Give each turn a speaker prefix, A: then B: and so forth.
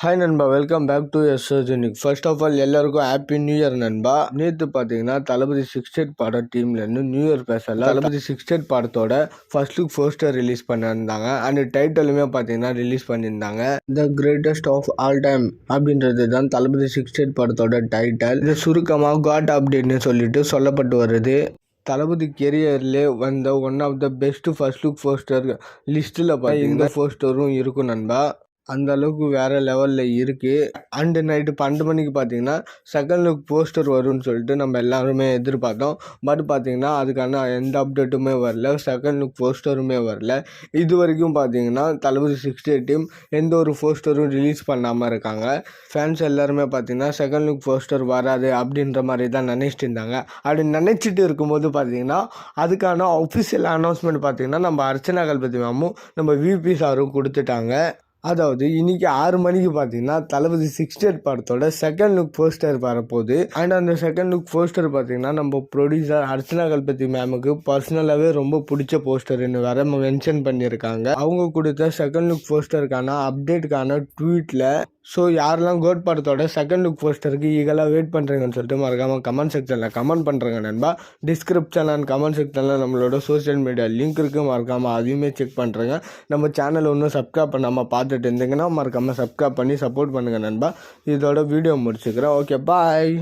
A: Hi நண்பா, welcome back to எஸ்ஜெனிக். First of all எல்லாருக்கும் ஹாப்பி நியூ இயர் நண்பா. நேற்று பார்த்தீங்கன்னா தளபதி 68 படம் டீம்லேருந்து நியூ இயர் ஸ்பெஷலாக தளபதி 68 படத்தோட ஃபர்ஸ்ட் லுக் போஸ்டர் ரிலீஸ் பண்ணியிருந்தாங்க. அண்ட் டைட்டிலுமே பார்த்தீங்கன்னா ரிலீஸ் பண்ணியிருந்தாங்க. The greatest of all time அப்படின்றது தான் தளபதி 68 படத்தோட டைட்டில். இது சுருக்கமாக காட் அப்படின்னு சொல்லிட்டு சொல்லப்பட்டு வருது. தளபதி கெரியர்லேயே வந்த one of the best first look poster லிஸ்ட்டில் பார்த்தீங்கன்னா போஸ்டரும் இருக்கும் நண்பா. அந்த அளவுக்கு வேறு லெவலில் இருக்குது. அண்டு நைட்டு 12 மணிக்கு பார்த்தீங்கன்னா செகண்ட் லுக் போஸ்டர் வரும்னு சொல்லிட்டு நம்ம எல்லாருமே எதிர்பார்த்தோம். பட் பார்த்தீங்கன்னா அதுக்கான எந்த அப்டேட்டுமே வரல, செகண்ட் லுக் போஸ்டருமே வரல. இது வரைக்கும் பார்த்தீங்கன்னா தளபதி 68 டீம் எந்த ஒரு போஸ்டரும் ரிலீஸ் பண்ணாமல் இருக்காங்க. ஃபேன்ஸ் எல்லாருமே பார்த்தீங்கன்னா செகண்ட் லுக் போஸ்டர் வராது அப்படின்ற மாதிரி தான் நினச்சிட்டு இருந்தாங்க. அப்படி நினச்சிட்டு இருக்கும்போது பார்த்தீங்கன்னா அதுக்கான அஃபிஷியல் அனௌன்ஸ்மெண்ட் பார்த்தீங்கன்னா நம்ம அர்ச்சனா கல்பதி மேமும் நம்ம விபி சாரும் கொடுத்துட்டாங்க. அதாவது இன்னைக்கு 6 மணிக்கு பார்த்தீங்கன்னா தளபதி 68 படத்தோட செகண்ட் லுக் போஸ்டர் வரப்போகுது. அண்ட் அந்த செகண்ட் லுக் போஸ்டர் பார்த்தீங்கன்னா நம்ம ப்ரொடியூசர் அர்ச்சனா கல்பதி மேமுக்கு பர்சனலாகவே ரொம்ப பிடிச்ச போஸ்டர்னு வேற மென்ஷன் பண்ணியிருக்காங்க. அவங்க கொடுத்த செகண்ட் லுக் போஸ்டருக்கான அப்டேட்டுக்கான ட்வீட்டில் ஸோ யாரெல்லாம் கோட் படத்தோட செகண்ட் லுக் போஸ்டருக்கு ஈகலாக வெயிட் பண்ணுறீங்கன்னு சொல்லிட்டு மறக்காமல் கமெண்ட் செக்ஷனில் கமெண்ட் பண்ணுறேங்க நண்பா. டிஸ்கிரிப்ஷன் அண்ட் கமெண்ட் செக்ஷனில் நம்மளோட சோஷியல் மீடியா லிங்க் இருக்குது, மறக்காமல் அதையுமே செக் பண்ணுறேங்க. நம்ம சேனல் ஒன்றும் சப்ஸ்கிரைப் பண்ணாமல் பார்த்துட்டு இருந்தீங்கன்னா மறக்காமல் சப்ஸ்கிரைப் பண்ணி சப்போர்ட் பண்ணுங்கள் நண்பா. இதோட வீடியோ முடிச்சுக்கிறேன். ஓகே, பாய்.